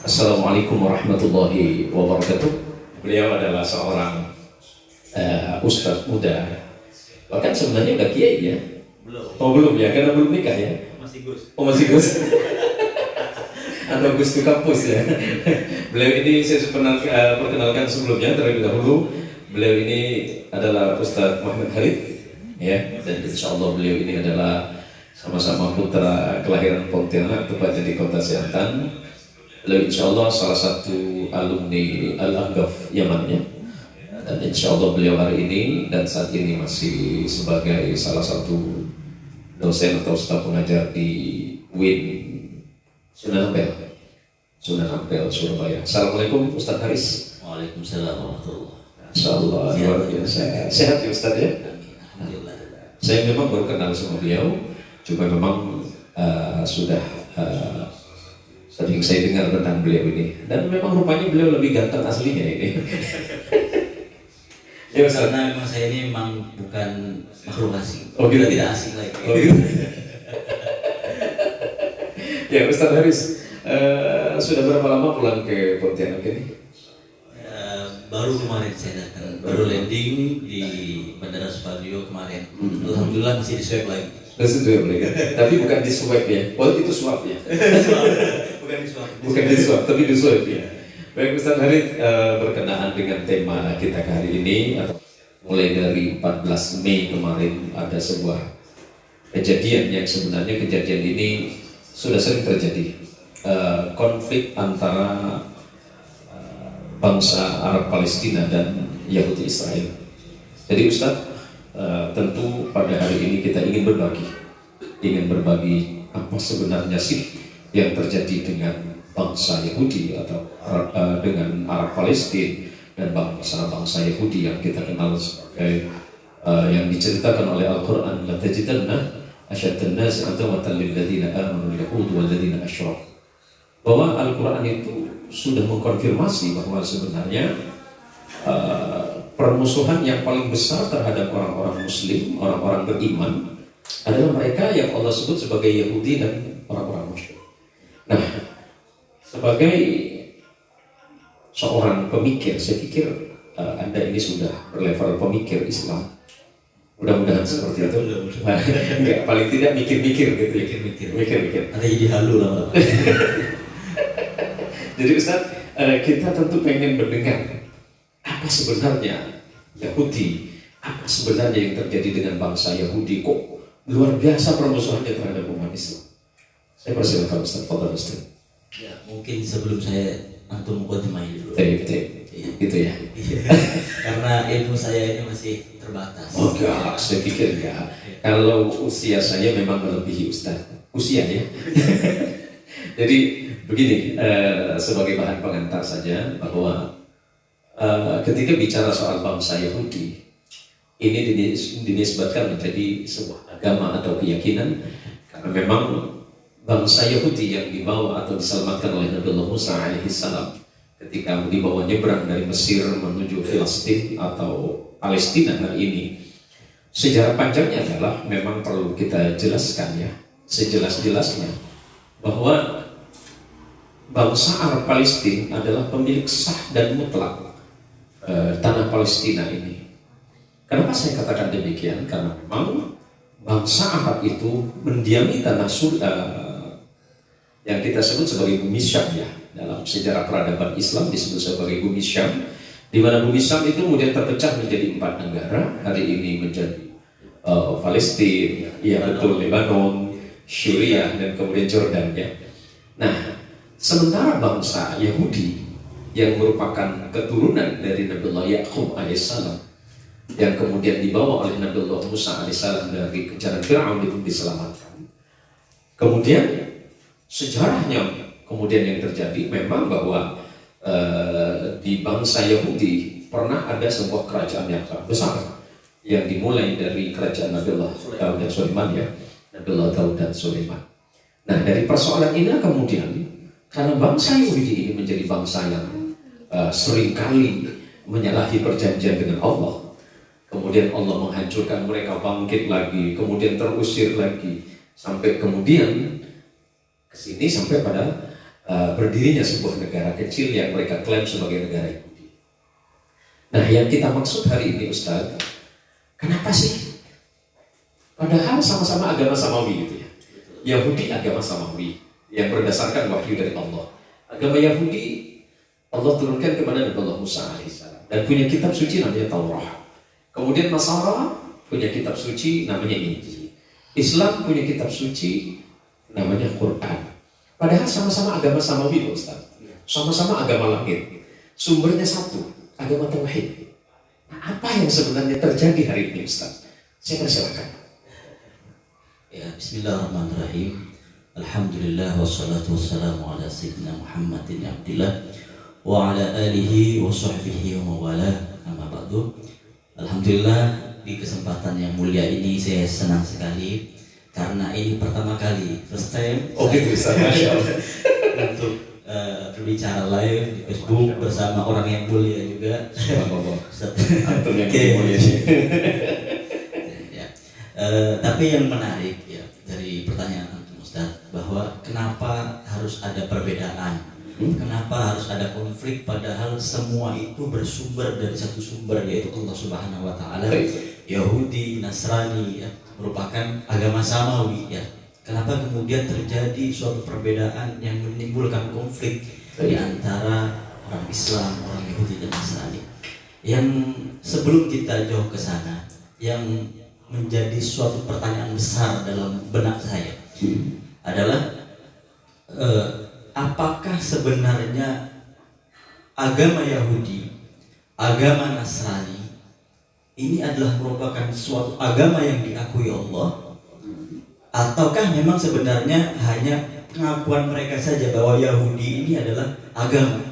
Assalamualaikum warahmatullahi wabarakatuh. Beliau adalah seorang ustadz muda. Bahkan sebenarnya udah kiai ya? Belum. Oh belum ya, karena belum nikah ya? Masih Gus. Oh masih Gus? Atau Gus di kampus ya? Beliau ini saya perkenalkan sebelumnya terlebih dahulu. Beliau ini adalah Ustadz Muhammad Khalid ya, dan insya Allah beliau ini adalah sama-sama putra kelahiran Pontianak, tepatnya di kota Siantan. Beliau insya Allah salah satu alumni Al-Ahqaf Yaman ya. Dan insya Allah beliau hari ini dan saat ini masih sebagai salah satu dosen atau staf pengajar di UIN Sunan Ampel, Surabaya. Assalamualaikum Ustaz Haris. Waalaikumsalam warahmatullahi wabarakatuh. Insya Allah luar biasa. Sehat ya Ustaz ya? Alhamdulillah. Saya memang baru kenal sama beliau, cuma memang sudah sering saya dengar tentang beliau ini, dan memang rupanya beliau lebih ganteng aslinya ini. Ya Ustaz. Karena memang saya ini memang bukan makhluk asing. Oh, gitu. Tidak asing lagi. Oh, gitu. Ya Ustaz Haris, sudah berapa lama pulang ke Pontianak ini? Baru kemarin saya datang, baru landing di Bandara Supadio kemarin. Alhamdulillah masih di swab lagi. Masih dua ya, tapi bukan di swab ya. Oh itu swab ya. Bukan di swab. Bukan di swab, tapi di swab ya. Baik Ustaz Haris, berkenaan dengan tema kita hari ini, mulai dari 14 Mei kemarin ada sebuah kejadian yang sebenarnya kejadian ini sudah sering terjadi, konflik antara bangsa Arab Palestina dan Yahudi Israel. Jadi Ustaz, tentu pada hari ini kita ingin berbagi apa sebenarnya sih yang terjadi dengan bangsa Yahudi atau dengan Arab Palestina dan bangsa-bangsa Yahudi yang kita kenal sebagai yang diceritakan oleh Al-Quran, la tajidanna asyaddan nasi adawatan lil ladzina amanu al-yahud wal ladzina asyraku. Bahwa Al-Quran itu sudah mengkonfirmasi bahwa sebenarnya permusuhan yang paling besar terhadap orang-orang Muslim, orang-orang beriman adalah mereka yang Allah sebut sebagai Yahudi dan orang-orang musyrik. Nah, sebagai seorang pemikir, saya pikir Anda ini sudah berlevel pemikir Islam. Mudah-mudahan seperti itu. Enggak, paling tidak mikir-mikir gitu. Mikir-mikir. Nanti jadi halu lah. Jadi Ustaz, kita tentu pengen mendengar apa sebenarnya Yahudi, apa sebenarnya yang terjadi dengan bangsa Yahudi, kok luar biasa permusuhannya terhadap umat Islam. Saya persilakan Ustaz, fadhal Ustaz. Ya, mungkin sebelum saya antum mukadimah dulu. Betul. Gitu ya. Karena ilmu saya ini masih terbatas. Oh enggak, saya pikir enggak. Kalau usia saya memang melebihi Ustaz. Usia ya. Jadi begini, sebagai bahan pengantar saja bahwa ketika bicara soal bangsa Yahudi, ini dinisbatkan menjadi sebuah agama atau keyakinan, karena memang bangsa Yahudi yang dibawa atau diselamatkan oleh Nabi Musa alaihissalam ketika dibawa nyebrang dari Mesir menuju Filistin atau Palestina hari ini, sejarah panjangnya adalah memang perlu kita jelaskan ya, sejelas-jelasnya bahwa bangsa Arab Palestina adalah pemilik sah dan mutlak tanah Palestina ini. Kenapa saya katakan demikian? Karena memang bangsa Arab itu mendiami tanah yang kita sebut sebagai bumi Syam ya. Dalam sejarah peradaban Islam disebut sebagai bumi Syam, di mana bumi Syam itu kemudian terpecah menjadi 4 negara. Hari ini menjadi Palestina, ya betul, Lebanon, Syria, dan kemudian Jordan ya. Nah, sementara bangsa Yahudi yang merupakan keturunan dari Nabiullah Yaqub alaihissalam yang kemudian dibawa oleh Nabiullah Musa alaihissalam dari kejaran Fir'aun itu diselamatkan. Kemudian sejarahnya kemudian yang terjadi memang bahwa di bangsa Yahudi pernah ada sebuah kerajaan yang sangat besar yang dimulai dari kerajaan Nabiullah Daud dan Sulaiman ya, Nabiullah Daud dan Sulaiman. Nah, dari persoalan ini kemudian karena bangsa Yahudi ini menjadi bangsa yang seringkali menyalahi perjanjian dengan Allah, kemudian Allah menghancurkan mereka, bangkit lagi, kemudian terusir lagi, sampai kemudian kesini sampai pada berdirinya sebuah negara kecil yang mereka klaim sebagai negara Yahudi. Nah, yang kita maksud hari ini Ustaz, kenapa sih? Padahal sama-sama agama samawi gitu ya. Yahudi agama samawi yang berdasarkan wahyu dari Allah. Agama Yahudi Allah turunkan kepada Nabi Allah Musa alaihissalam dan punya kitab suci namanya Taurat. Kemudian Nasara punya kitab suci namanya Injil. Islam punya kitab suci namanya Quran. Padahal sama-sama agama samawi Ustaz. Sama-sama agama langit. Sumbernya satu, agama tauhid. Nah, apa yang sebenarnya terjadi hari ini Ustaz? Saya persilakan. Ya, bismillahirrahmanirrahim. Alhamdulillah wassalatu wassalamu ala sayyidina Muhammadin abdillah wa ala alihi wa sahbihi wa mawala. Amma ba'du. Alhamdulillah, di kesempatan yang mulia ini saya senang sekali karena ini pertama kali, first time untuk berbicara live di Facebook bersama orang yang mulia juga. Antum yang mulia. Ya. Tapi yang menarik ya dari pertanyaan antum Ustaz, bahwa kenapa harus ada perbedaan? Kenapa harus ada konflik padahal semua itu bersumber dari satu sumber, yaitu Allah Subhanahu wa taala. Yahudi, Nasrani ya, merupakan agama samawi ya. Kenapa kemudian terjadi suatu perbedaan yang menimbulkan konflik di antara orang Islam, orang Yahudi dan Nasrani? Yang sebelum kita jauh ke sana, yang menjadi suatu pertanyaan besar dalam benak saya adalah apakah sebenarnya agama Yahudi, agama Nasrani ini adalah merupakan suatu agama yang diakui Allah, ataukah memang sebenarnya hanya pengakuan mereka saja bahwa Yahudi ini adalah agama,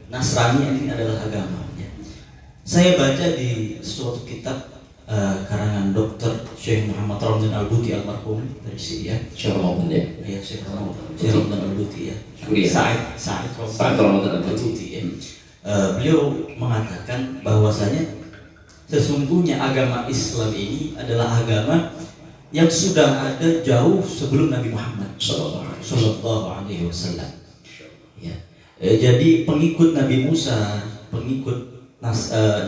Nasrani ini adalah agama? Saya baca di suatu kitab karangan Dr. Syekh Muhammad Ramadan Al-Buti almarhum dari Syria. Syekh Ramadan ya? Iya, Syekh Ramadan Al-Buti ya. Sa'id Ramadan Al-Buti ya. Beliau mengatakan bahwasanya sesungguhnya agama Islam ini adalah agama yang sudah ada jauh sebelum Nabi Muhammad Sallallahu Alaihi Wasallam. Ya. Jadi pengikut Nabi Musa, pengikut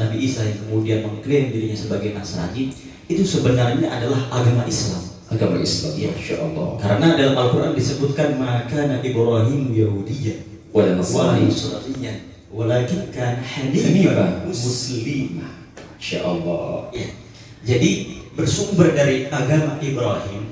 Nabi Isa yang kemudian mengklaim dirinya sebagai Nasrani, itu sebenarnya adalah agama Islam. Agama Islam, ya, Masya Allah. Karena dalam Al-Quran disebutkan maka Nabi Ibrahim Yahudiyyan wa Nasraniyyan walakin kan hanifan muslimah. Masya Allah. Ya. Jadi bersumber dari agama Ibrahim,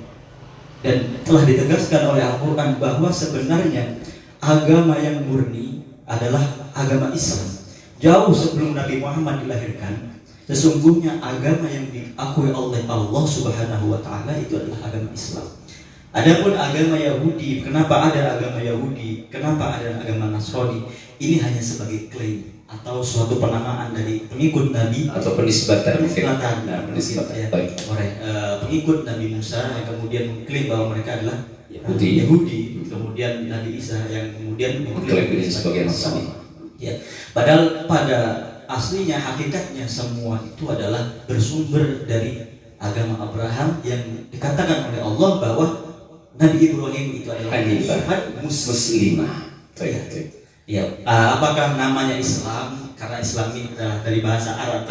dan telah ditegaskan oleh Al-Quran bahwa sebenarnya agama yang murni adalah agama Islam. Jauh sebelum Nabi Muhammad dilahirkan, sesungguhnya agama yang diakui oleh Allah Subhanahu wa taala itu adalah agama Islam. Adapun agama Yahudi, kenapa ada agama Yahudi, kenapa ada agama Nasrani, ini hanya sebagai klaim atau suatu penamaan dari pengikut Nabi atau penisbatan. Ya, pengikut Nabi Musa yang kemudian mengklaim bahwa mereka adalah Yahudi. Kemudian Nabi Isa yang kemudian mengklaim dirinya sebagai Nasrani. Ya, padahal pada aslinya, hakikatnya semua itu adalah bersumber dari agama Abraham yang dikatakan oleh Allah bahwa Nabi Ibrahim itu adalah hanifan muslimah. Ya, apakah namanya Islam karena Islam ini adalah dari bahasa Arab,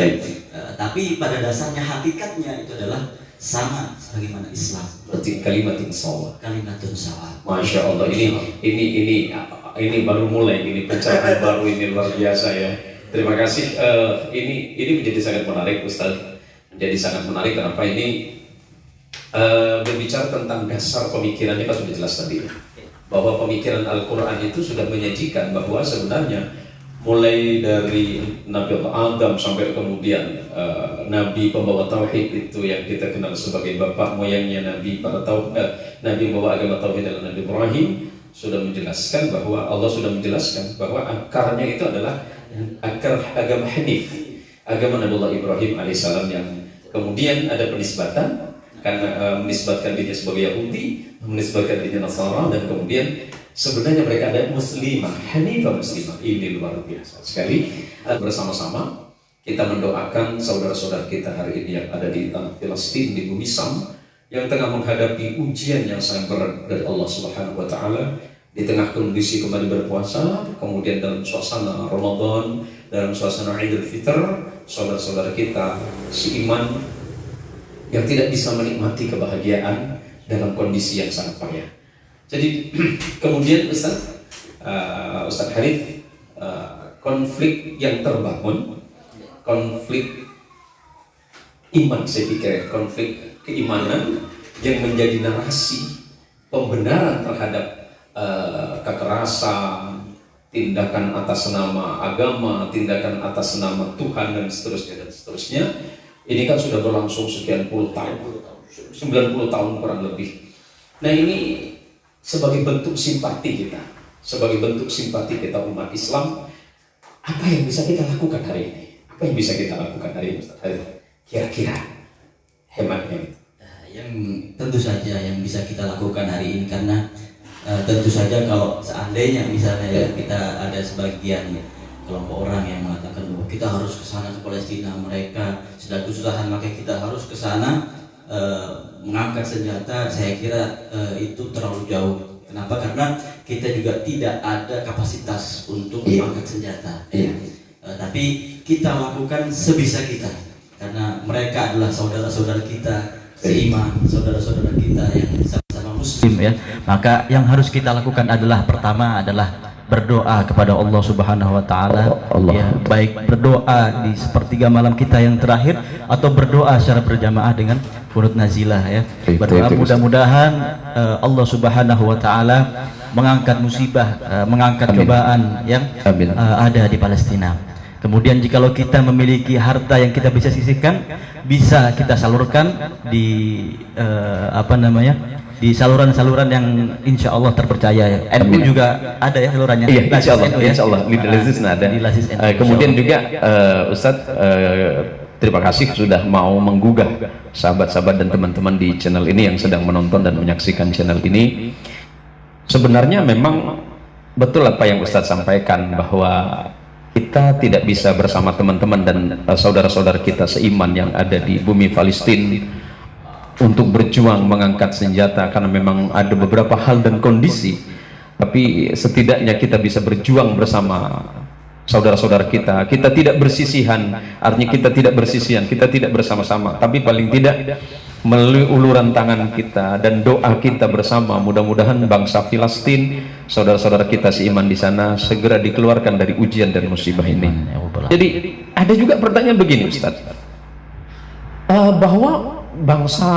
tapi pada dasarnya hakikatnya itu adalah sama sebagaimana Islam. Berarti kalimatun sawa. Kalimatun sawa. Masya Allah, ini baru mulai, ini pencerahan baru, ini luar biasa ya. Terima kasih. Ini menjadi sangat menarik Ustaz. Menjadi sangat menarik kenapa ini berbicara tentang dasar pemikirannya kan sudah jelas tadi ya. Bahwa pemikiran Al-Quran itu sudah menyajikan bahwa sebenarnya mulai dari Nabi Adam sampai kemudian Nabi pembawa tauhid itu yang kita kenal sebagai bapak moyangnya Nabi para Nabi membawa agama tauhid adalah Nabi Ibrahim, sudah menjelaskan bahwa Allah sudah menjelaskan bahwa akarnya itu adalah akar agama Hanif, agama Nabi Ibrahim alaihissalam, yang kemudian ada penisbatan karena menisbatkan dirinya sebagai Yahudi, menisbatkan dirinya Nasara, dan kemudian sebenarnya mereka ada muslimah, Hanifah muslimah. Ini luar biasa sekali. Bersama-sama kita mendoakan saudara-saudara kita hari ini yang ada di tanah Filistin, di bumi Sam, yang tengah menghadapi ujian yang sangat berat dari Allah Subhanahu wa taala. di tengah kondisi kembali berpuasa, kemudian dalam suasana Ramadan, dalam suasana Idul Fitr, saudara-saudara kita seiman yang tidak bisa menikmati kebahagiaan dalam kondisi yang sangat payah. Jadi kemudian Ustaz Harith, konflik yang terbangun, konflik iman, saya pikir konflik keimanan yang menjadi narasi pembenaran terhadap kekerasan, tindakan atas nama agama, tindakan atas nama Tuhan dan seterusnya. Ini kan sudah berlangsung sekian puluh tahun, 90 tahun kurang lebih. Nah, ini sebagai bentuk simpati kita, sebagai bentuk simpati kita umat Islam, apa yang bisa kita lakukan hari ini? Apa yang bisa kita lakukan hari ini, Ustaz? Kira-kira hematnya itu. Yang tentu saja yang bisa kita lakukan hari ini, karena tentu saja kalau seandainya misalnya ya, kita ada sebagian kelompok orang yang mengatakan bahwa kita harus ke sana ke Palestina, mereka sedang kesusahan maka kita harus ke sana mengangkat senjata, saya kira itu terlalu jauh. Kenapa? Karena kita juga tidak ada kapasitas untuk mengangkat senjata. Tapi kita lakukan sebisa kita, karena mereka adalah saudara-saudara kita seiman, saudara-saudara kita yang sama-sama muslim ya. Maka yang harus kita lakukan adalah pertama adalah berdoa kepada Allah Subhanahu wa taala, ya, baik berdoa di sepertiga malam kita yang terakhir atau berdoa secara berjamaah dengan qunut nazilah ya. Berdoa mudah-mudahan Allah Subhanahu wa taala mengangkat musibah, mengangkat cobaan yang ada di Palestina. Kemudian jikalau kita memiliki harta yang kita bisa sisihkan, bisa kita salurkan di di saluran-saluran yang insya Allah terpercaya. NU juga ada ya salurannya. Iya, insya Allah. Di Lazis ada. Kemudian juga Ustadz, terima kasih sudah mau menggugah sahabat-sahabat dan teman-teman di channel ini yang sedang menonton dan menyaksikan channel ini. Sebenarnya memang betul apa yang Ustadz sampaikan, bahwa kita tidak bisa bersama teman-teman dan saudara-saudara kita seiman yang ada di bumi Palestina untuk berjuang mengangkat senjata, karena memang ada beberapa hal dan kondisi, tapi setidaknya kita bisa berjuang bersama saudara-saudara kita. Kita tidak bersisihan, artinya kita tidak bersisihan, kita tidak bersama-sama, tapi paling tidak melalui uluran tangan kita dan doa kita bersama, mudah-mudahan bangsa Palestina, saudara-saudara kita seiman di sana segera dikeluarkan dari ujian dan musibah ini. Jadi ada juga pertanyaan begini, Ustaz, bahwa bangsa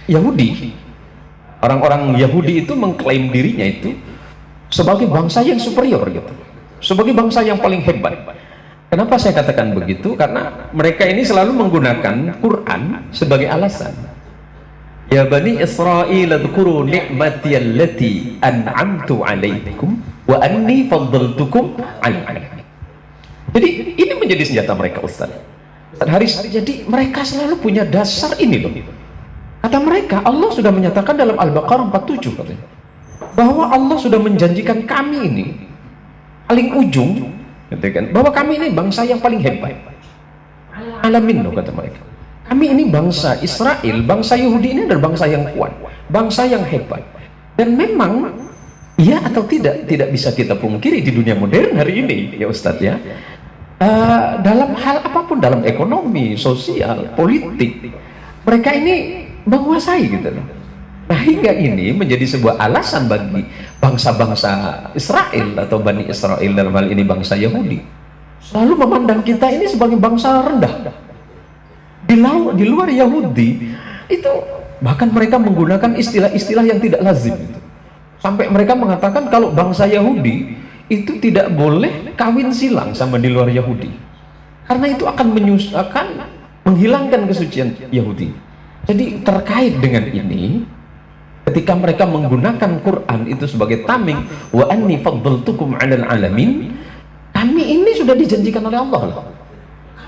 Yahudi, orang-orang Yahudi itu mengklaim dirinya itu sebagai bangsa yang superior gitu, sebagai bangsa yang paling hebat. Kenapa saya katakan begitu? Karena mereka ini selalu menggunakan Quran sebagai alasan. Ya Bani Israel, adhkuru ni'mati allati an'amtu 'alaikum wa anni faddaltukum 'alal 'alamin. Jadi ini menjadi senjata mereka, Ustaz Haris. Jadi mereka selalu punya dasar ini loh. Kata mereka, Allah sudah menyatakan dalam Al-Baqarah 47 katanya, bahwa Allah sudah menjanjikan kami ini paling ujung, bahwa kami ini bangsa yang paling hebat. Alamin loh, kata mereka. Kami ini bangsa Israel, bangsa Yahudi ini adalah bangsa yang kuat, bangsa yang hebat. Dan memang iya atau tidak bisa kita pungkiri di dunia modern hari ini ya Ustadz ya, dalam hal apapun, dalam ekonomi, sosial, politik, mereka ini menguasai gitu loh. Nah, hingga ini menjadi sebuah alasan bagi bangsa-bangsa Israel atau Bani Israel, dalam hal ini bangsa Yahudi, selalu memandang kita ini sebagai bangsa rendah. Di luar Yahudi itu bahkan mereka menggunakan istilah-istilah yang tidak lazim gitu. Sampai mereka mengatakan kalau bangsa Yahudi itu tidak boleh kawin silang sama di luar Yahudi, karena itu akan menghilangkan kesucian Yahudi. Jadi terkait dengan ini, ketika mereka menggunakan Quran itu sebagai tameng, wa anni faddaltukum 'alal 'alamin, kami ini sudah dijanjikan oleh Allah loh,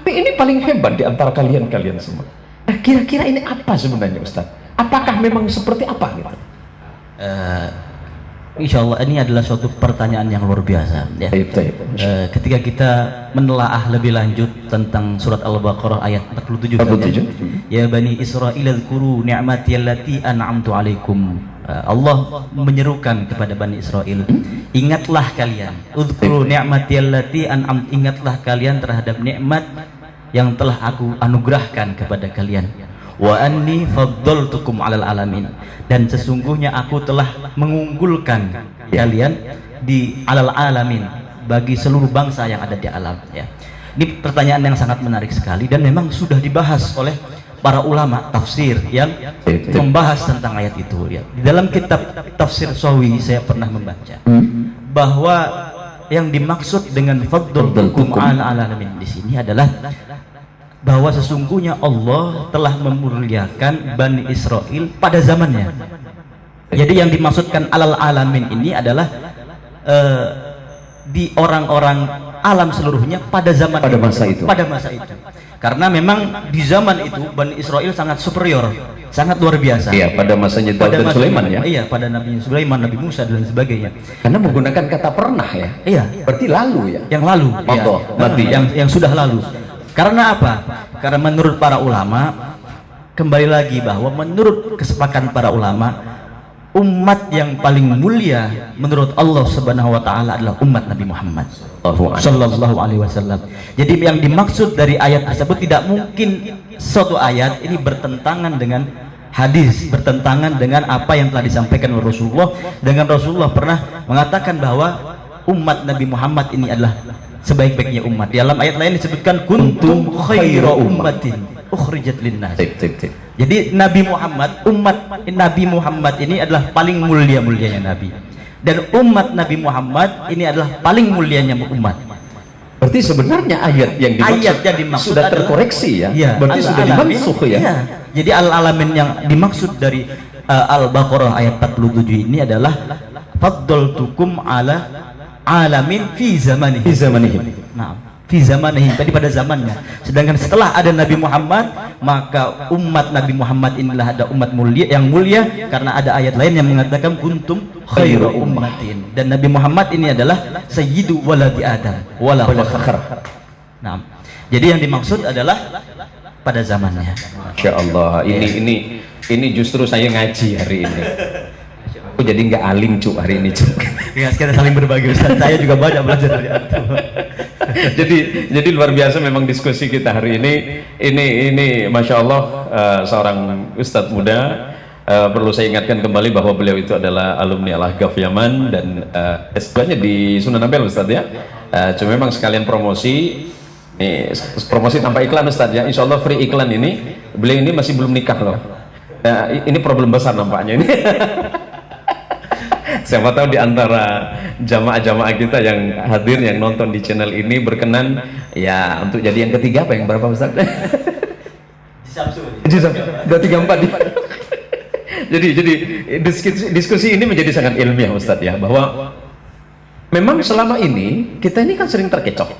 kami ini paling hebat di antara kalian semua. Nah, kira-kira ini apa sebenarnya, Ustaz? Apakah memang seperti apa gitu? Insya Allah ini adalah suatu pertanyaan yang luar biasa ya. Ketika kita menelaah lebih lanjut tentang surat Al-Baqarah ayat 47, ya Bani Israil, adhkuru ni'mati allati an'amtu 'alaikum Allah menyerukan kepada Bani Israel, ingatlah kalian, udhkuru ni'mati allati an'am, ingatlah kalian terhadap nikmat yang telah aku anugerahkan kepada kalian, wa anni faddaltukum 'alal alamin, dan sesungguhnya aku telah mengunggulkan kalian di 'alal alamin, bagi seluruh bangsa yang ada di alam, ya. Ini pertanyaan yang sangat menarik sekali dan memang sudah dibahas oleh para ulama tafsir yang membahas tentang ayat itu, ya. Di dalam kitab tafsir Sawi saya pernah membaca bahwa yang dimaksud dengan faddaltukum 'alal alamin di sini adalah bahwa sesungguhnya Allah telah memuliakan Bani Israel pada zamannya. Jadi yang dimaksudkan alal alamin ini adalah di orang-orang alam seluruhnya pada zaman pada masa itu. Pada masa itu. Karena memang di zaman itu Bani Israel sangat superior, sangat luar biasa. Iya, pada masanya Daud dan Sulaiman, ya. Iya, pada Nabi Sulaiman, Nabi Musa dan sebagainya. Karena menggunakan kata pernah, ya. Iya. Berarti lalu, ya. Yang lalu. Monggo, mati. Yang sudah lalu. Karena apa? Karena menurut para ulama, kembali lagi bahwa menurut kesepakatan para ulama, umat yang paling mulia menurut Allah Subhanahu wa taala adalah umat Nabi Muhammad sallallahu alaihi wasallam. Jadi yang dimaksud dari ayat tersebut tidak mungkin suatu ayat ini bertentangan dengan hadis, bertentangan dengan apa yang telah disampaikan oleh Rasulullah. Dengan Rasulullah pernah mengatakan bahwa umat Nabi Muhammad ini adalah sebaik-baiknya umat. Di dalam ayat lain disebutkan kuntum khaira ummatin ukhrijat linnas. Jadi Nabi Muhammad, umat Nabi Muhammad ini adalah paling mulia-mulianya Nabi. Dan umat Nabi Muhammad ini adalah paling mulianya umat. Berarti sebenarnya ayat yang dimaksud sudah terkoreksi, ya. Ya, berarti sudah dimansuh, ya. Ya. Jadi al-alamin yang dimaksud dari Al-Baqarah ayat 47 ini adalah faddaltukum ala alamin fi zamanihi. Nah, fi zamanihi, tadi pada zamannya. Sedangkan setelah ada Nabi Muhammad, maka umat Nabi Muhammad inilah ada umat mulia yang mulia, karena ada ayat lain yang mengatakan kuntum khairu ummatin, dan Nabi Muhammad ini adalah sayyidu waladi Adam wala fakhr. Nah, jadi yang dimaksud adalah pada zamannya. Masya Allah, ini justru saya ngaji hari ini. Aku jadi nggak alim cuk hari ini cuk. Ya, kita saling berbagi Ustaz. Saya juga banyak belajar dari antum. jadi luar biasa memang diskusi kita hari ini. Ini Masya Allah, seorang Ustadz muda. Perlu saya ingatkan kembali bahwa beliau itu adalah alumni Al-Ahqaf Yaman dan S2-nya di Sunan Ampel, Ustadz, ya. Cuma memang sekalian promosi. Promosi tanpa iklan, Ustadz, ya. Insya Allah free iklan ini. Beliau ini masih belum nikah loh. Ini problem besar nampaknya ini. Siapa tahu di antara jamaah-jamaah kita yang hadir, yang nonton di channel ini berkenan ya untuk jadi yang ketiga, apa yang berapa, Ustaz? Udah 34. Jadi diskusi ini menjadi sangat ilmiah, Ustaz, ya, bahwa memang selama ini kita ini kan sering terkecoh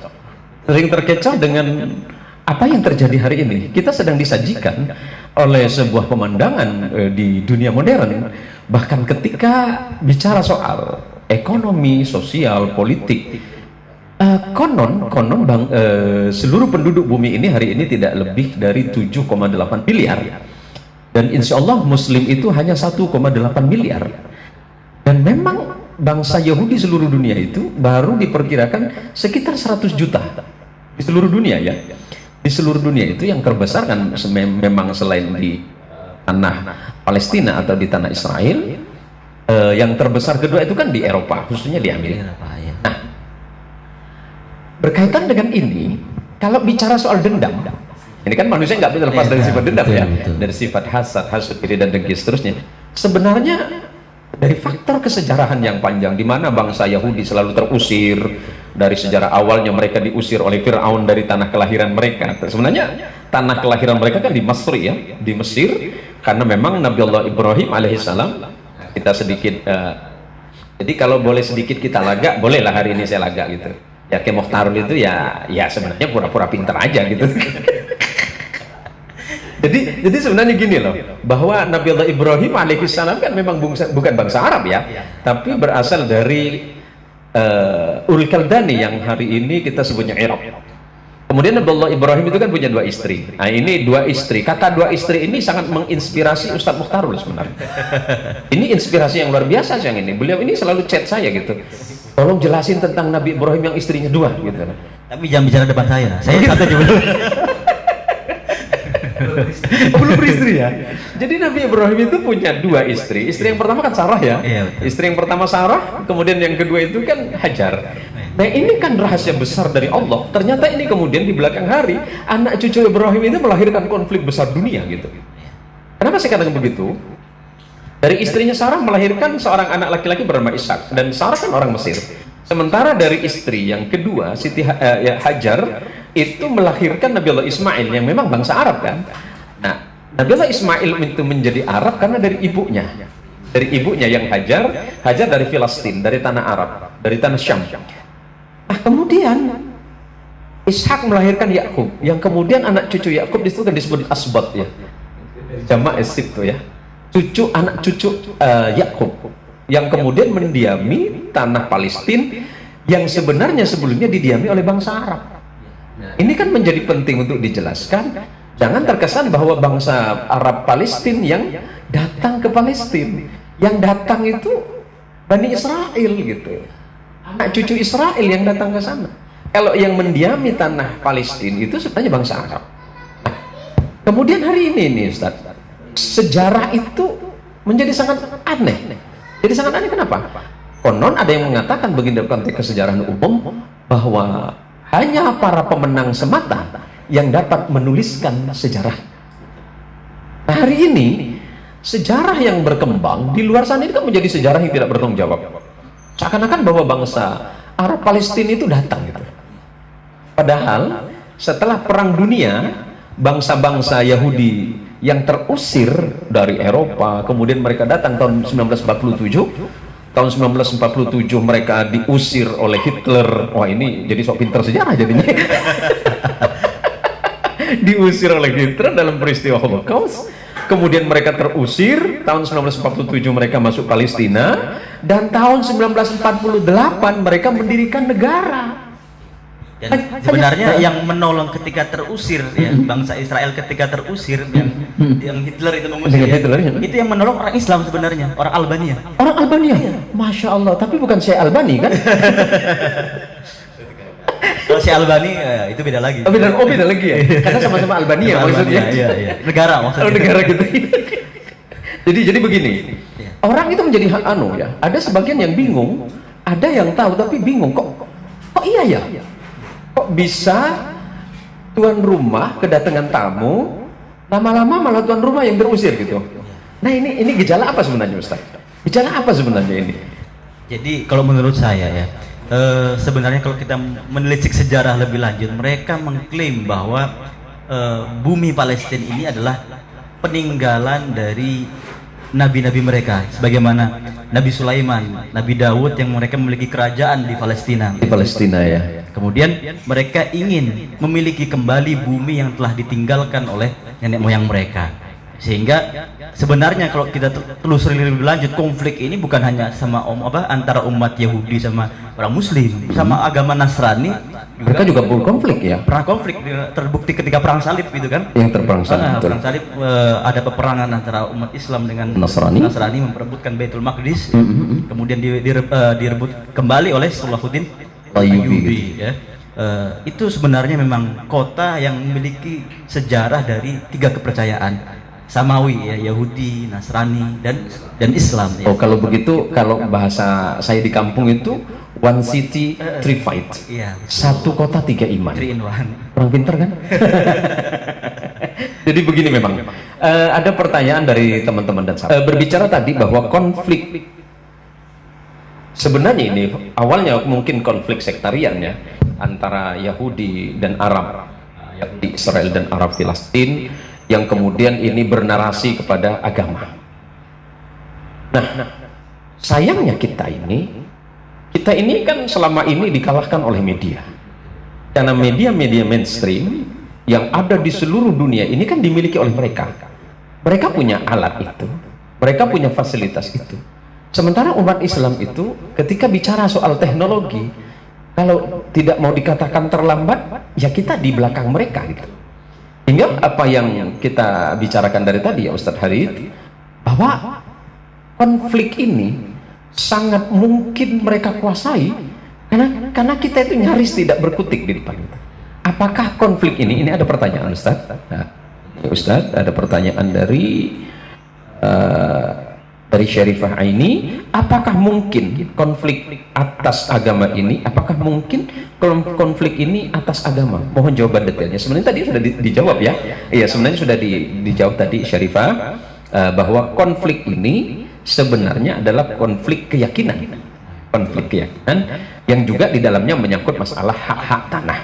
dengan apa yang terjadi hari ini. Kita sedang disajikan oleh sebuah pemandangan di dunia modern. Bahkan ketika bicara soal ekonomi, sosial, politik, konon seluruh penduduk bumi ini hari ini tidak lebih dari 7,8 miliar, dan insya Allah Muslim itu hanya 1,8 miliar. Dan memang bangsa Yahudi seluruh dunia itu baru diperkirakan sekitar 100 juta di seluruh dunia, ya. Di seluruh dunia itu yang terbesar kan memang selain di tanah Palestina atau di tanah Israel, yang terbesar kedua itu kan di Eropa, khususnya di Amerika. Nah, berkaitan dengan ini, kalau bicara soal dendam, ini kan manusia nggak bisa lepas dari sifat dendam, ya, dari sifat hasad, iri dan dengki seterusnya. Sebenarnya dari faktor kesejarahan yang panjang, di mana bangsa Yahudi selalu terusir dari sejarah awalnya, mereka diusir oleh Fir'aun dari tanah kelahiran mereka. Sebenarnya tanah kelahiran mereka kan di Mesir, ya, di Mesir, karena memang Nabi Allah Ibrahim alaihissalam, kita sedikit jadi kalau boleh sedikit kita lagak, bolehlah hari ini saya lagak gitu ya, ke Mukhtarul itu ya sebenarnya pura-pura pintar aja gitu. jadi sebenarnya gini loh, bahwa Nabi Allah Ibrahim alaihissalam kan memang bukan bangsa Arab, ya, tapi berasal dari Ul Kaldani yang hari ini kita sebutnya Irak. Kemudian Nabiullah Ibrahim itu kan punya 2 istri. Nah, ini 2 istri. Kata 2 istri ini sangat menginspirasi Ustadz Mukhtarul sebenarnya. Ini inspirasi yang luar biasa yang ini. Beliau ini selalu chat saya gitu. Tolong jelasin tentang Nabi Ibrahim yang istrinya 2 gitu. Tapi jangan bicara depan saya. Saya satu aja belum. Belum beristri ya. Jadi Nabi Ibrahim itu punya 2 istri. Istri yang pertama kan Sarah ya. Iya, betul. Istri yang pertama Sarah, kemudian yang kedua itu kan Hajar. Nah ini kan rahasia besar dari Allah. Ternyata ini kemudian di belakang hari anak cucu Ibrahim itu melahirkan konflik besar dunia gitu. Kenapa saya katakan begitu? Dari istrinya Sarah melahirkan seorang anak laki-laki bernama Ishak, dan Sarah kan orang Mesir. Sementara dari istri yang kedua Siti Hajar itu melahirkan Nabiullah Ismail yang memang bangsa Arab kan. Nah, Nabiullah Ismail itu menjadi Arab karena dari ibunya. Dari ibunya yang Hajar dari Filistin, dari tanah Arab, dari tanah Syam. Nah, kemudian Ishak melahirkan Yakub, yang kemudian anak cucu Yakub itu kan disebut Asbat ya. Jamak Esib tuh ya. Anak cucu Yakub yang kemudian mendiami tanah Palestina yang sebenarnya sebelumnya didiami oleh bangsa Arab. Ini kan menjadi penting untuk dijelaskan. Jangan terkesan bahwa bangsa Arab Palestina yang datang ke Palestina, yang datang itu Bani Israel gitu. Anak cucu Israel yang datang ke sana. Kalau yang mendiami tanah Palestina itu sebenarnya bangsa Arab. Nah, kemudian hari ini nih Ustaz, sejarah itu menjadi sangat aneh. Jadi sangat aneh kenapa? Konon ada yang mengatakan begini dalam konteks kesejarahan umum bahwa hanya para pemenang semata yang dapat menuliskan sejarah. Nah, hari ini sejarah yang berkembang di luar sana itu kan menjadi sejarah yang tidak bertanggung jawab. Seakan-akan bahwa bangsa Arab Palestina itu datang gitu. Padahal setelah Perang Dunia, bangsa-bangsa Yahudi yang terusir dari Eropa, kemudian mereka datang tahun 1947. Tahun 1947 mereka diusir oleh Hitler. Wah, ini jadi sok pinter sejarah jadinya. Diusir oleh Hitler dalam peristiwa Holocaust. Kemudian mereka terusir. Tahun 1947 mereka masuk Palestina, dan tahun 1948 mereka mendirikan negara. Dan sebenarnya yang menolong ketika terusir ya, bangsa Israel ketika terusir yang Hitler itu mengusir ya, itu yang menolong orang Islam sebenarnya, orang Albania. Orang Albania, Masya Allah. Tapi bukan saya Albani kan? Kalau si Albani itu beda lagi. Oh beda lagi ya. Karena sama-sama Albania maksudnya. Iya. Negara maksudnya. Oh, negara gitu. Jadi begini. Orang itu menjadi ya. Ada sebagian yang bingung, ada yang tahu tapi bingung kok iya ya. Kok bisa tuan rumah kedatangan tamu, lama-lama malah tuan rumah yang terusir gitu. Nah ini gejala apa sebenarnya Ustaz? Gejala apa sebenarnya ini? Jadi kalau menurut saya ya, sebenarnya kalau kita menelisik sejarah lebih lanjut, mereka mengklaim bahwa bumi Palestina ini adalah peninggalan dari nabi-nabi mereka, sebagaimana Nabi Sulaiman, Nabi Daud yang mereka memiliki kerajaan di Palestina. Di Palestina ya. Kemudian mereka ingin memiliki kembali bumi yang telah ditinggalkan oleh nenek moyang mereka. Sehingga sebenarnya kalau kita telusuri lebih lanjut, konflik ini bukan hanya sama antara umat Yahudi sama orang Muslim, sama agama Nasrani. Mereka juga berkonflik ya. Pernah konflik terbukti ketika perang salib gitu kan? Yang terperang salib. Perang salib ada peperangan antara umat Islam dengan Nasrani memperebutkan Baitul Maqdis. Kemudian direbut kembali oleh Salahuddin Ayyubi ya. Itu sebenarnya memang kota yang memiliki sejarah dari 3 kepercayaan Samawi ya, Yahudi, Nasrani dan Islam ya. Oh, kalau begitu, kalau bahasa saya di kampung itu one city, three fight. Iya, satu kota 3 iman. 3 in 1. Orang pinter kan? Jadi begini memang. Ada pertanyaan dari teman-teman dan sahabat. Berbicara tadi bahwa konflik sebenarnya ini awalnya mungkin konflik sektarian ya, antara Yahudi dan Arab, Yahudi Israel dan Arab Filistin, yang kemudian ini bernarasi kepada agama. Nah, sayangnya kita ini kan selama ini dikalahkan oleh media, karena media-media mainstream yang ada di seluruh dunia ini kan dimiliki oleh mereka. Mereka punya alat itu, mereka punya fasilitas itu. Sementara umat Islam itu ketika bicara soal teknologi, kalau tidak mau dikatakan terlambat, ya kita di belakang mereka gitu. Hingga apa yang kita bicarakan dari tadi ya Ustadz Harid, bahwa konflik ini sangat mungkin mereka kuasai karena kita itu nyaris tidak berkutik di depan kita. Apakah konflik ini ada pertanyaan Ustadz? Nah, Ustadz ada pertanyaan dari Syarifah Aini, apakah mungkin konflik atas agama ini, apakah mungkin konflik ini atas agama? Mohon jawaban detailnya. Sebenarnya tadi sudah dijawab ya. Iya, sebenarnya sudah dijawab tadi Syarifah, bahwa konflik ini sebenarnya adalah konflik keyakinan. Konflik keyakinan yang juga di dalamnya menyangkut masalah hak-hak tanah.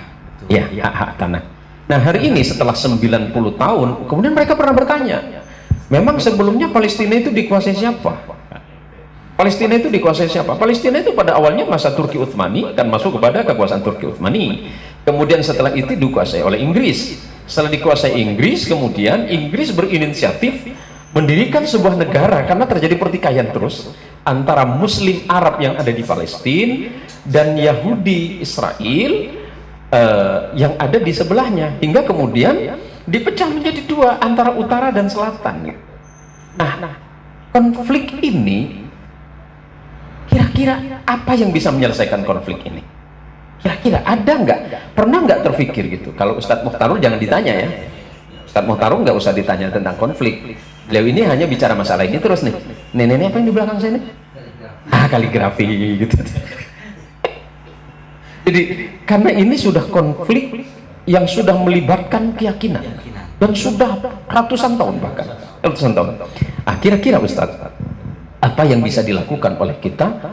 Ya, hak-hak tanah. Nah, hari ini setelah 90 tahun, kemudian mereka pernah bertanya, memang sebelumnya Palestina itu dikuasai siapa? Palestina itu dikuasai siapa? Palestina itu pada awalnya masa Turki Utsmani, kan masuk kepada kekuasaan Turki Utsmani. Kemudian setelah itu dikuasai oleh Inggris. Setelah dikuasai Inggris, kemudian Inggris berinisiatif mendirikan sebuah negara karena terjadi pertikaian terus antara Muslim Arab yang ada di Palestina dan Yahudi Israel yang ada di sebelahnya, hingga kemudian dipecah menjadi dua antara utara dan selatan. Nah, konflik ini kira-kira apa yang bisa menyelesaikan konflik ini? Kira-kira ada nggak? Pernah nggak terpikir gitu? Kalau Ustadz Mukhtarul jangan ditanya ya. Ustadz Mukhtarul nggak usah ditanya tentang konflik. Beliau ini hanya bicara masalah ini terus nih. Nenek apa yang di belakang saya nih? Kaligrafi gitu. Jadi karena ini sudah konflik yang sudah melibatkan keyakinan dan sudah ratusan tahun, bahkan ratusan tahun. Kira-kira Ustadz, apa yang bisa dilakukan oleh kita?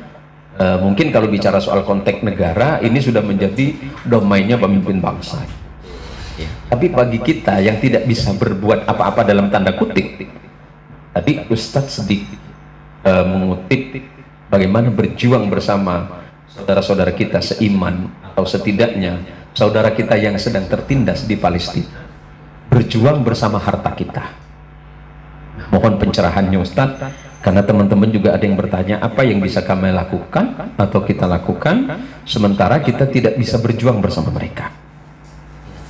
Mungkin kalau bicara soal konteks negara, ini sudah menjadi domainnya pemimpin bangsa. Tapi bagi kita yang tidak bisa berbuat apa-apa dalam tanda kutip, tadi Ustadz sedikit mengutip bagaimana berjuang bersama saudara-saudara kita seiman, atau setidaknya saudara kita yang sedang tertindas di Palestina, berjuang bersama harta kita. Mohon pencerahannya Ustadz, karena teman-teman juga ada yang bertanya apa yang bisa kami lakukan atau kita lakukan sementara kita tidak bisa berjuang bersama mereka.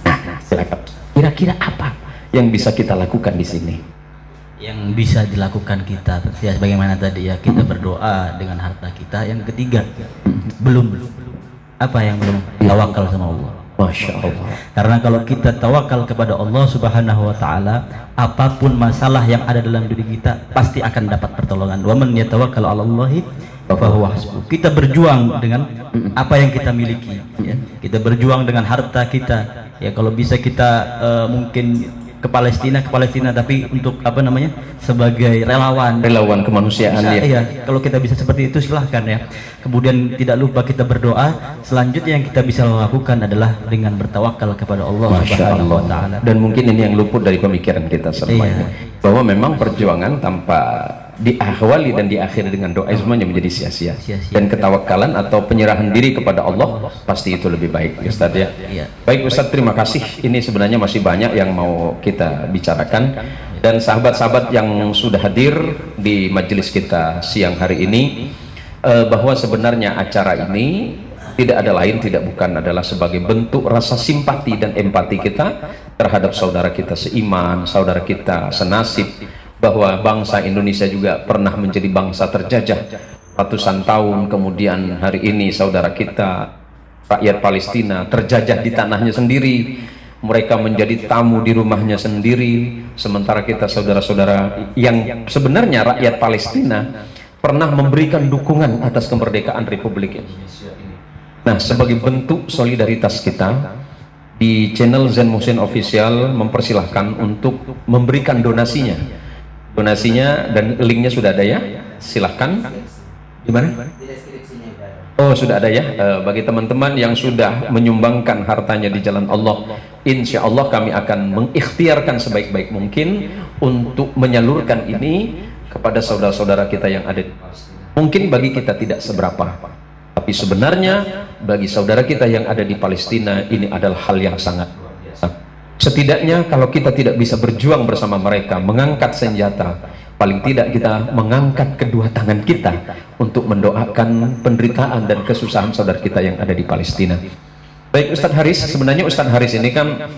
Nah, silakan. Kira-kira apa yang bisa kita lakukan di sini? Yang bisa dilakukan kita, ya bagaimana tadi ya, kita berdoa dengan harta kita. Yang ketiga, belum apa yang belum tawakal sama Allah. Masya Allah. Karena kalau kita tawakal kepada Allah Subhanahu wa taala, apapun masalah yang ada dalam diri kita pasti akan dapat pertolongan. Wa man yatawakkal 'ala Allahi fa huwa hasbuh. Kita berjuang dengan apa yang kita miliki ya. Kita berjuang dengan harta kita. Ya kalau bisa kita mungkin ke Palestina, tapi untuk apa namanya, sebagai relawan kemanusiaan ya. Iya, kalau kita bisa seperti itu silahkan ya. Kemudian tidak lupa kita berdoa. Selanjutnya yang kita bisa lakukan adalah dengan bertawakal kepada Allah Subhanahu wa taala. Dan mungkin ini yang luput dari pemikiran kita semuanya, bahwa memang perjuangan tanpa diawali dan diakhiri dengan doa semuanya menjadi sia-sia. Dan ketawakalan atau penyerahan diri kepada Allah pasti itu lebih baik, Ustadz ya. Baik Ustadz, terima kasih. Ini sebenarnya masih banyak yang mau kita bicarakan, dan sahabat-sahabat yang sudah hadir di majelis kita siang hari ini, bahwa sebenarnya acara ini tidak ada lain tidak bukan adalah sebagai bentuk rasa simpati dan empati kita terhadap saudara kita seiman, saudara kita senasib, bahwa bangsa Indonesia juga pernah menjadi bangsa terjajah ratusan tahun, kemudian hari ini saudara kita rakyat Palestina terjajah di tanahnya sendiri, mereka menjadi tamu di rumahnya sendiri, sementara kita saudara-saudara yang sebenarnya rakyat Palestina pernah memberikan dukungan atas kemerdekaan Republik Indonesia ini. Nah, sebagai bentuk solidaritas kita, di channel Zain Muhsin Official mempersilahkan untuk memberikan donasinya, dan linknya sudah ada ya, silahkan. Gimana? Oh, sudah ada ya. Bagi teman-teman yang sudah menyumbangkan hartanya di jalan Allah, insya Allah kami akan mengikhtiarkan sebaik-baik mungkin untuk menyalurkan ini kepada saudara-saudara kita yang ada di Palestina. Mungkin bagi kita tidak seberapa, tapi sebenarnya bagi saudara kita yang ada di Palestina ini adalah hal yang sangat biasa. Setidaknya kalau kita tidak bisa berjuang bersama mereka, mengangkat senjata paling tidak kita mengangkat kedua tangan kita untuk mendoakan penderitaan dan kesusahan saudara kita yang ada di Palestina. Baik Ustadz Haris, sebenarnya Ustadz Haris ini kan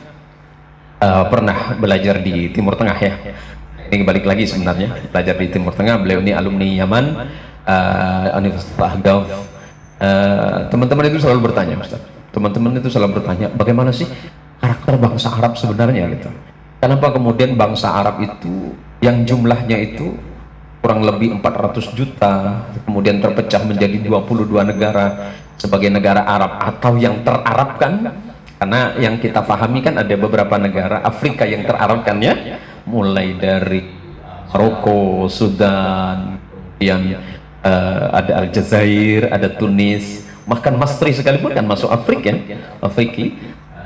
pernah belajar di Timur Tengah ya. Ini balik lagi sebenarnya, belajar di Timur Tengah. Beliau ini alumni Yaman, Universitas Ahqaf. Teman-teman itu selalu bertanya, Ustaz. Teman-teman itu selalu bertanya, bagaimana sih karakter bangsa Arab sebenarnya gitu. Kenapa kemudian bangsa Arab itu yang jumlahnya itu kurang lebih 400 juta, kemudian terpecah menjadi 22 negara sebagai negara Arab atau yang terarabkan? Karena yang kita pahami kan ada beberapa negara Afrika yang terarabkan ya, mulai dari Maroko, Sudan, yang ada Aljazair, ada Tunis, bahkan Masri sekalipun kan masuk Afrika,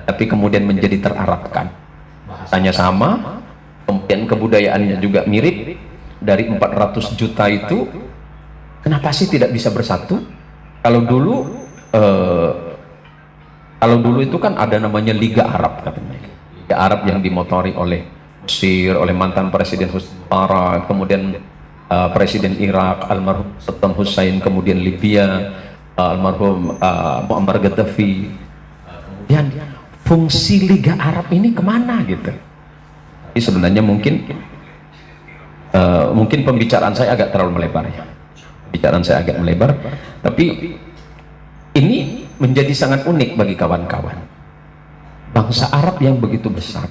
tapi kemudian menjadi terarabkan. Bahasanya sama, kemudian kebudayaannya juga mirip. Dari 400 juta itu, kenapa sih tidak bisa bersatu? Kalau dulu itu kan ada namanya Liga Arab katanya. Liga Arab yang dimotori oleh Mesir, oleh mantan Presiden Husni Mubarak, kemudian Presiden Irak almarhum Saddam Hussein, kemudian Libya almarhum Muammar Gaddafi. Kemudian fungsi Liga Arab ini kemana gitu? Ini sebenarnya mungkin pembicaraan saya agak terlalu melebar ya. Pembicaraan saya agak melebar, tapi ini menjadi sangat unik bagi kawan-kawan. Bangsa Arab yang begitu besar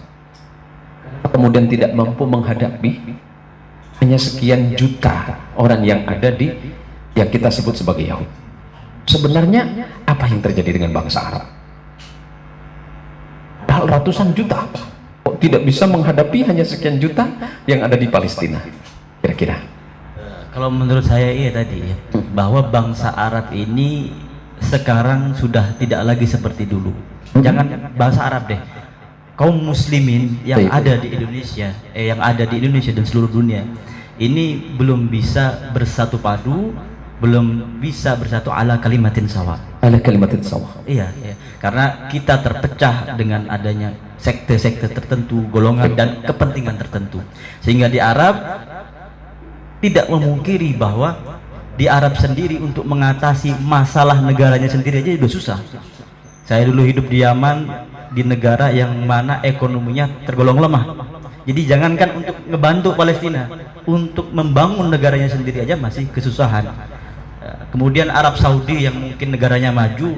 kemudian tidak mampu menghadapi hanya sekian juta orang yang ada di yang kita sebut sebagai Yahudi. Sebenarnya apa yang terjadi dengan bangsa Arab? Padahal ratusan juta kok tidak bisa menghadapi hanya sekian juta yang ada di Palestina kira-kira? Kalau menurut saya iya tadi ya, bahwa bangsa Arab ini sekarang sudah tidak lagi seperti dulu. Jangan bangsa Arab deh, kaum muslimin yang ada di Indonesia, dan seluruh dunia ini belum bisa bersatu padu, belum bisa bersatu ala kalimatin sawa. Ala kalimatin sawa. Iya, karena kita terpecah dengan adanya sekte-sekte tertentu, golongan dan kepentingan tertentu, sehingga di Arab tidak memungkiri bahwa di Arab sendiri untuk mengatasi masalah negaranya sendiri aja udah susah. Saya dulu hidup di Yaman, di negara yang mana ekonominya tergolong lemah. Jadi jangankan untuk ngebantu Palestina, untuk membangun negaranya sendiri aja masih kesusahan. Kemudian Arab Saudi yang mungkin negaranya maju,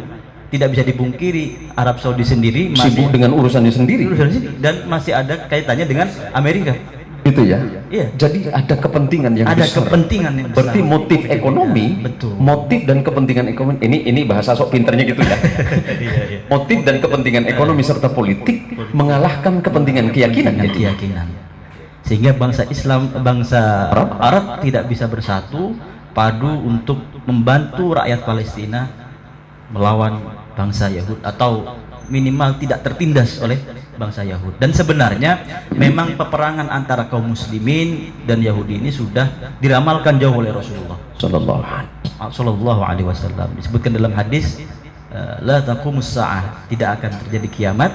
tidak bisa dipungkiri Arab Saudi sendiri masih sibuk dengan urusannya sendiri, dan masih ada kaitannya dengan Amerika. Itu ya. Iya. Jadi ada kepentingan yang ada besar. Kepentingan yang besar. Berarti motif ekonomi, betul. Motif dan kepentingan ekonomi ini bahasa sok pinternya gitu ya. Iya. Motif dan kepentingan ekonomi serta politik mengalahkan kepentingan keyakinan. Keyakinan. Sehingga bangsa Islam, bangsa Arab tidak bisa bersatu padu untuk membantu rakyat Palestina melawan bangsa Yahudi, atau minimal tidak tertindas oleh bangsa Yahudi. Dan sebenarnya memang peperangan antara kaum muslimin dan Yahudi ini sudah diramalkan jauh oleh Rasulullah sallallahu alaihi wasallam. Disebutkan dalam hadis, la taqumus saah, tidak akan terjadi kiamat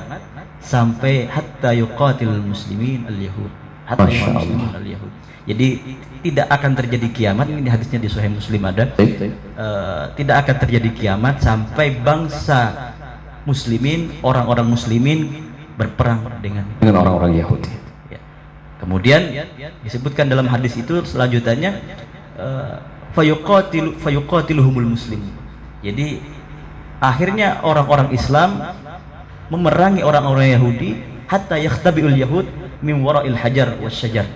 sampai hatta yuqatilul muslimin al-yahud. Hatta yuqatilul al-yahud. Jadi tidak akan terjadi kiamat, ini hadisnya di Sahih Muslim ada. Tidak akan terjadi kiamat sampai bangsa muslimin, orang-orang muslimin berperang dengan orang-orang Yahudi. Ya. Kemudian disebutkan dalam hadis itu selanjutnya fayuqatiluhumul muslimin. Jadi akhirnya orang-orang Islam memerangi orang-orang Yahudi hatta yakhtabiul yahud min wara'il hajar wasyajar.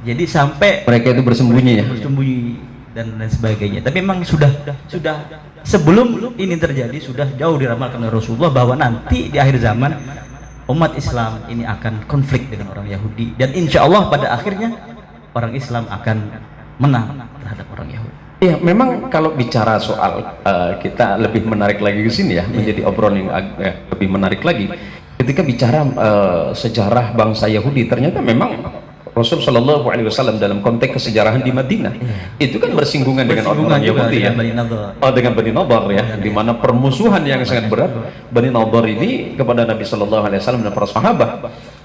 Jadi sampai mereka itu bersembunyi dan sebagainya. Tapi memang sudah sebelum ini terjadi sudah jauh diramalkan oleh Rasulullah bahwa nanti di akhir zaman umat Islam ini akan konflik dengan orang Yahudi, dan insya Allah pada akhirnya orang Islam akan menang terhadap orang Yahudi. Iya, memang kalau bicara soal kita lebih menarik lagi ke sini ya, menjadi obrolan yang lebih menarik lagi ketika bicara sejarah bangsa Yahudi. Ternyata memang Rasul Shallallahu Alaihi Wasallam dalam konteks kesejarahan di Madinah itu kan bersinggungan dengan orang Yahudi ya, dengan Bani Nadar ya, di mana permusuhan yang sangat berat Bani Nadar ini kepada Nabi Shallallahu Alaihi Wasallam dan para sahabat.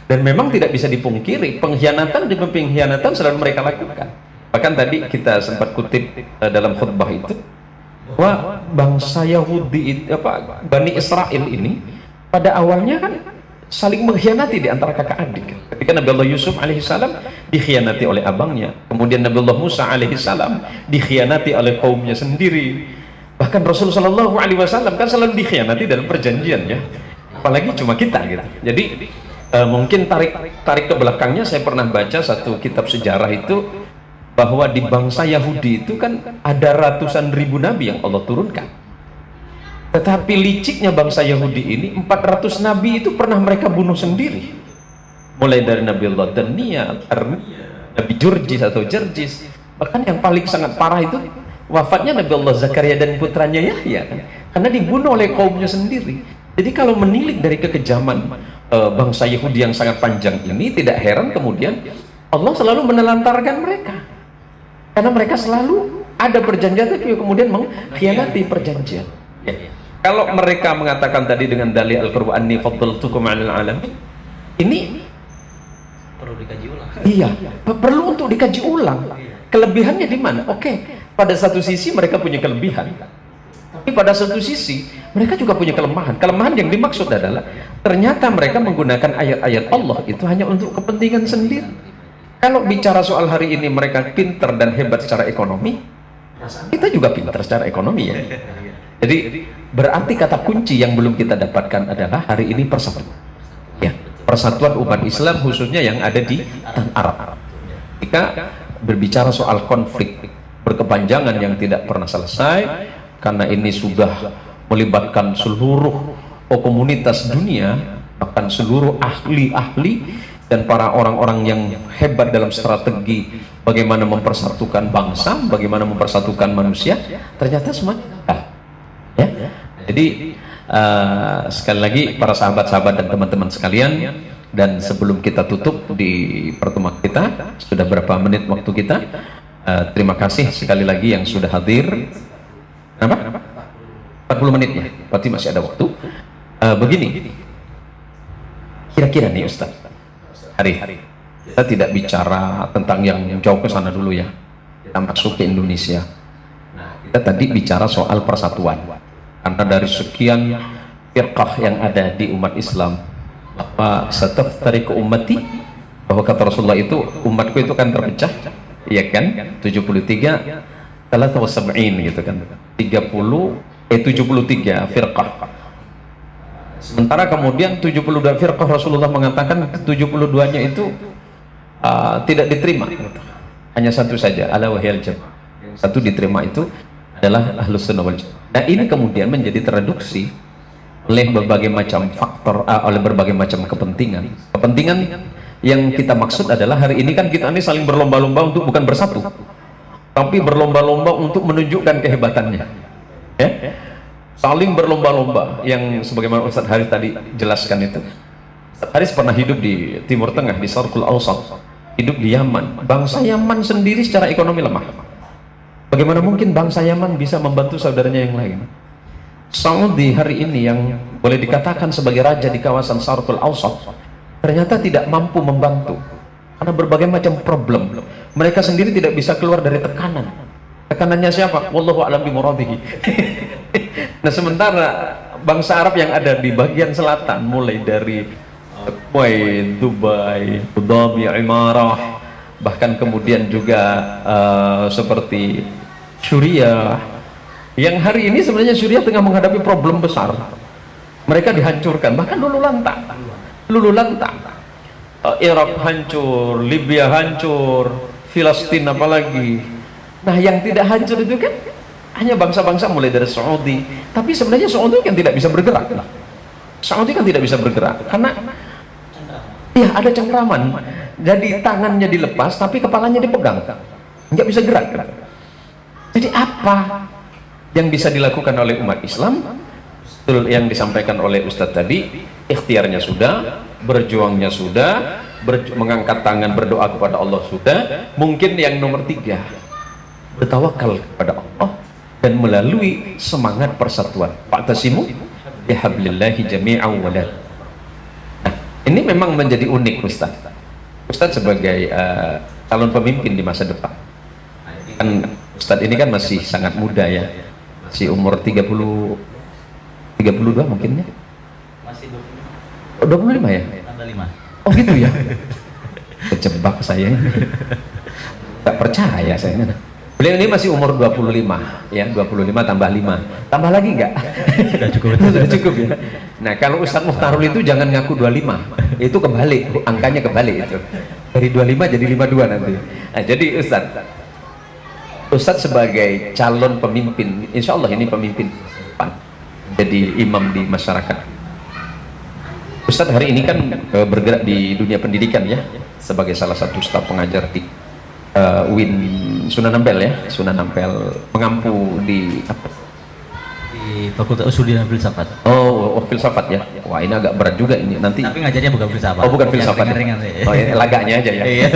Dan memang tidak bisa dipungkiri pengkhianatan demi pengkhianatan selalu mereka lakukan. Bahkan tadi kita sempat kutip dalam khutbah itu bahwa bangsa Yahudi Bani Israel ini pada awalnya kan saling mengkhianati di antara kakak adik. Ketika Nabi Allah Yusuf alaihissalam dikhianati oleh abangnya, kemudian Nabi Allah Musa alaihissalam dikhianati oleh kaumnya sendiri. Bahkan Rasulullah Shallallahu Alaihi Wasallam kan selalu dikhianati dalam perjanjian ya. Apalagi cuma kita gitu. Jadi mungkin tarik ke belakangnya, saya pernah baca satu kitab sejarah itu bahwa di bangsa Yahudi itu kan ada ratusan ribu nabi yang Allah turunkan. Tetapi liciknya bangsa Yahudi ini 400 nabi itu pernah mereka bunuh sendiri. Mulai dari Nabi Allah Dania, Nabi Jurjis atau Jerjis. Bahkan yang paling sangat parah itu wafatnya Nabi Allah Zakaria dan putranya Yahya kan? Karena dibunuh oleh kaumnya sendiri. Jadi kalau menilik dari kekejaman bangsa Yahudi yang sangat panjang ini, tidak heran kemudian Allah selalu menelantarkan mereka. Karena mereka selalu ada perjanjian tapi kemudian mengkhianati perjanjian. Ya. Kalau mereka mengatakan tadi dengan dalil Al-Qur'an ni faddaltukum 'alal 'alamin, ini Perlu dikaji ulang. iya, perlu untuk dikaji ulang. Kelebihannya di mana? Oke, pada satu sisi mereka punya kelebihan. Tapi pada satu sisi mereka juga punya kelemahan. Kelemahan yang dimaksud adalah ternyata mereka menggunakan ayat-ayat Allah itu hanya untuk kepentingan sendiri. Kalau bicara soal hari ini mereka pintar dan hebat secara ekonomi, kita juga pintar secara ekonomi ya. Jadi berarti kata kunci yang belum kita dapatkan adalah hari ini persatuan. Ya, persatuan umat Islam khususnya yang ada di tanah Arab. Jika berbicara soal konflik berkepanjangan yang tidak pernah selesai, karena ini sudah melibatkan seluruh komunitas dunia, bahkan seluruh ahli-ahli dan para orang-orang yang hebat dalam strategi bagaimana mempersatukan bangsa, bagaimana mempersatukan manusia, ternyata semua ya. Jadi sekali lagi para sahabat-sahabat dan teman-teman sekalian, dan sebelum kita tutup di pertemuan kita, sudah berapa menit waktu kita, terima kasih sekali lagi yang sudah hadir. Kenapa? 40 menit ya, berarti masih ada waktu. Begini, kira-kira nih Ustaz, hari kita tidak bicara tentang yang jauh ke sana dulu ya, kita masuk ke Indonesia. Kita tadi bicara soal persatuan, karena dari sekian firqah yang ada di umat Islam, apa sataftariqu ummati, bahwa kata Rasulullah itu umatku itu kan terpecah, iya kan, 73 gitu kan, 73 firqah. Sementara kemudian 72 firqah Rasulullah mengatakan 72-nya itu tidak diterima, hanya satu saja, ala wahyal jamaah, satu diterima, itu adalah Ahlus Sunnah wal Jamaah. Nah ini kemudian menjadi tereduksi oleh berbagai macam faktor, oleh berbagai macam kepentingan yang kita maksud adalah hari ini kan kita ini saling berlomba-lomba untuk bukan bersatu, tapi berlomba-lomba untuk menunjukkan kehebatannya ya? Saling berlomba-lomba, yang sebagaimana Ustaz Haris tadi jelaskan itu. Ustaz Haris pernah hidup di Timur Tengah, di Syarqul Awsat, hidup di Yaman. Bangsa Yaman sendiri secara ekonomi lemah. Bagaimana mungkin bangsa Yaman bisa membantu saudaranya yang lain? Saudi hari ini yang boleh dikatakan sebagai raja di kawasan Syarqul Awsat ternyata tidak mampu membantu karena berbagai macam problem. Mereka sendiri tidak bisa keluar dari tekanan. Tekanannya siapa? Wallahu a'lam bimuradihi. Nah sementara bangsa Arab yang ada di bagian selatan, mulai dari Kuwait, Dubai, Abu Dhabi, Imarah, bahkan kemudian juga seperti Suriah, yang hari ini sebenarnya Suriah tengah menghadapi problem besar. Mereka dihancurkan, bahkan lulu lantak. Irak hancur, Libya hancur, Filistin apalagi. Nah yang tidak hancur itu kan hanya bangsa-bangsa mulai dari Saudi. Tapi sebenarnya Saudi kan tidak bisa bergerak. Saudi kan tidak bisa bergerak karena ya ada cengkraman. Jadi tangannya dilepas tapi kepalanya dipegang, nggak bisa gerak. Jadi apa yang bisa dilakukan oleh umat Islam? Betul yang disampaikan oleh Ustadz tadi, ikhtiarnya sudah, berjuangnya sudah, mengangkat tangan berdoa kepada Allah sudah. Mungkin yang nomor 3, bertawakal kepada Allah dan melalui semangat persatuan. Fa'tasimu bihablillahi jami'an wa la. Nah, Ini memang menjadi unik Ustaz. Ustaz sebagai calon pemimpin di masa depan. Kan Ustaz ini kan masih sangat muda ya. Masih umur 32 mungkin ya. Masih 25. Oh, 25 ya? Tambah 5. Oh gitu ya. Kejebak saya ini. Gak percaya saya. Beliau ini masih umur 25 ya, 25 tambah 5. Tambah lagi enggak? Sudah cukup. Sudah cukup ya. Nah, kalau Ustadz Mukhtarul itu jangan ngaku 25. Itu kebalik, angkanya kebalik itu. Dari 25 jadi 52 nanti. Nah, jadi Ustadz sebagai calon pemimpin, insya Allah ini pemimpin jadi imam di masyarakat. Ustadz hari ini kan bergerak di dunia pendidikan ya, sebagai salah satu staf pengajar di UIN Sunan Ampel ya, Sunan Ampel mengampu di Fakultas Usuluddin dan Filsafat. Oh, filsafat ya. Wah, ini agak berat juga ini nanti. Tapi ngajarnya bukan filsafat. Oh, bukan filsafat. Ringan-ringan ya. Oh, ya, laganya aja ya. Iya.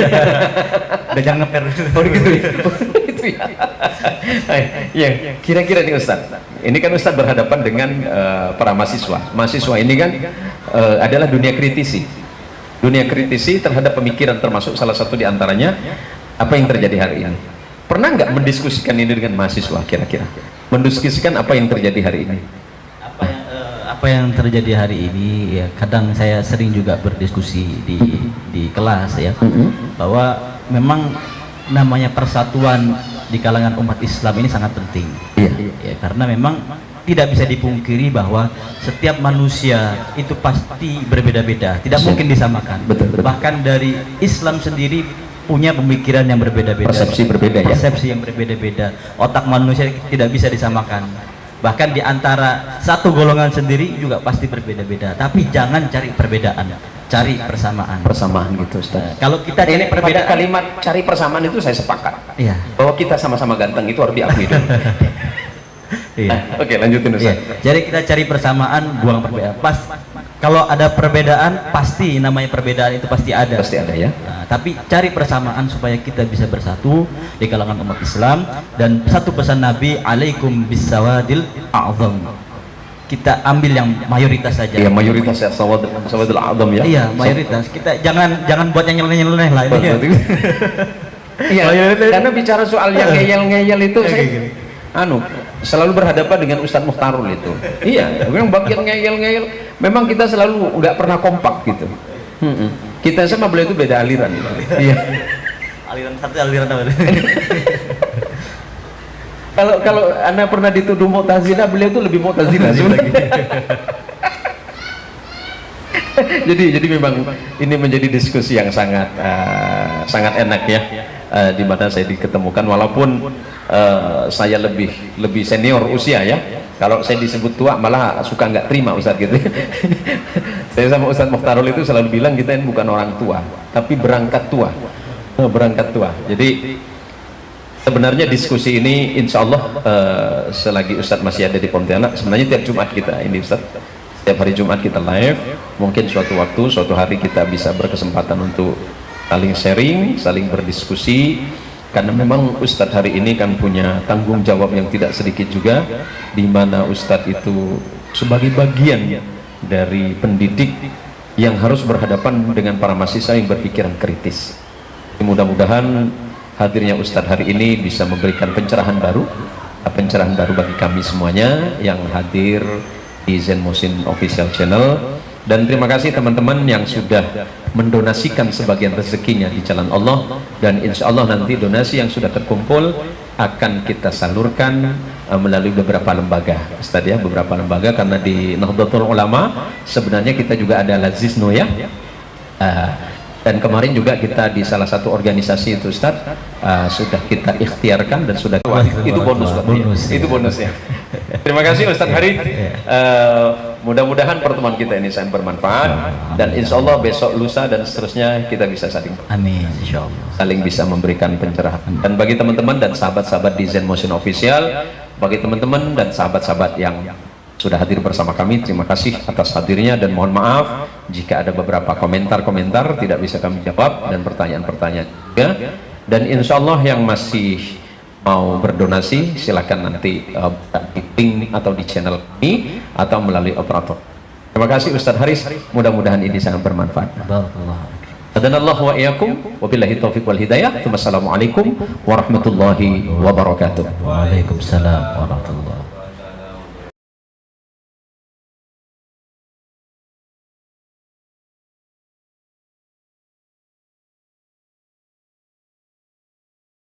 Udah jangan ngeper. Oh, gitu ya. Itu ya. Ya, kira-kira nih Ustaz. Ini kan Ustaz berhadapan dengan para mahasiswa. Mahasiswa ini kan adalah dunia kritisi. Dunia kritisi terhadap pemikiran, termasuk salah satu di antaranya apa yang terjadi hari ini. Pernah nggak mendiskusikan ini dengan mahasiswa kira-kira? Mendiskusikan apa yang terjadi hari ini? Apa yang terjadi hari ini ya, kadang saya sering juga berdiskusi di kelas ya, bahwa memang namanya persatuan di kalangan umat Islam ini sangat penting. Ya, karena memang tidak bisa dipungkiri bahwa setiap manusia itu pasti berbeda-beda, tidak mungkin disamakan. Betul. Bahkan dari Islam sendiri punya pemikiran yang berbeda-beda, persepsi berbeda ya, persepsi yang berbeda-beda. Otak manusia tidak bisa disamakan, bahkan di antara satu golongan sendiri juga pasti berbeda-beda. Tapi jangan cari perbedaan, cari persamaan gitu Ustaz. Kalau kita cari perbedaan, kalimat cari persamaan itu saya sepakat, iya, bahwa kita sama-sama ganteng itu harus diakui dulu. iya. Oke, lanjutin Ustaz. Iya. Jadi kita cari persamaan, buang perbedaan. Kalau ada perbedaan, pasti namanya perbedaan itu pasti ada. Pasti ada ya. Nah, tapi cari persamaan supaya kita bisa bersatu di kalangan umat Islam. Dan satu pesan Nabi, alaikum bisawadil a'zam. Kita ambil yang mayoritas saja. Iya, mayoritas ya, sawadil a'zam ya. Iya, mayoritas. Kita jangan buat yang nyeleneh lah ini. Iya, karena bicara soal yang ngeyel-ngeyel itu saya selalu berhadapan dengan Ustadz Mukhtarul itu. Iya, yang bagian ngeyel-ngeyel memang kita selalu nggak pernah kompak gitu. Kita sama beliau itu beda aliran gitu. Iya. Aliran satu, aliran apa? Kalau Anda pernah dituduh Mu'tazilah, beliau itu lebih Mu'tazilah lagi. jadi memang ini menjadi diskusi yang sangat enak ya, di mana saya diketemukan walaupun saya lebih senior usia ya. Kalau saya disebut tua malah suka nggak terima Ustadz gitu. Saya sama Ustadz Mukhtarul itu selalu bilang kita ini bukan orang tua, tapi berangkat tua. Jadi sebenarnya diskusi ini insya Allah selagi Ustadz masih ada di Pontianak, sebenarnya tiap Jumat kita ini Ustadz, setiap hari Jumat kita live. Mungkin suatu hari kita bisa berkesempatan untuk saling sharing, saling berdiskusi, karena memang Ustadz hari ini kan punya tanggung jawab yang tidak sedikit juga, di mana Ustadz itu sebagai bagian dari pendidik yang harus berhadapan dengan para mahasiswa yang berpikiran kritis. Mudah-mudahan hadirnya Ustadz hari ini bisa memberikan pencerahan baru bagi kami semuanya yang hadir di Zen Muslim Official Channel. Dan terima kasih teman-teman yang sudah mendonasikan sebagian rezekinya di jalan Allah, dan insya Allah nanti donasi yang sudah terkumpul akan kita salurkan melalui beberapa lembaga Ustaz ya, beberapa lembaga, karena di Nahdlatul Ulama sebenarnya kita juga ada Lazizno ya. Dan kemarin juga kita di salah satu organisasi itu Ustaz sudah kita ikhtiarkan dan sudah itu bonusnya. Terima kasih Ustaz Harid. Mudah-mudahan pertemuan kita ini sangat bermanfaat, dan insya Allah besok, lusa dan seterusnya kita bisa saling saling bisa memberikan pencerahan. Dan bagi teman-teman dan sahabat-sahabat di Zen Motion Official, bagi teman-teman dan sahabat-sahabat yang sudah hadir bersama kami, terima kasih atas hadirnya, dan mohon maaf jika ada beberapa komentar-komentar tidak bisa kami jawab, dan pertanyaan-pertanyaan juga. Dan insya Allah yang masih mau berdonasi silakan nanti di link atau di channel kami atau melalui operator Terima kasih Ustaz Haris, mudah-mudahan ini sangat bermanfaat. Adanallahu wa iyyakum wa billahi taufiq wal hidayah. Wassalamualaikum warahmatullahi wabarakatuh. Waalaikumsalam warahmatullahi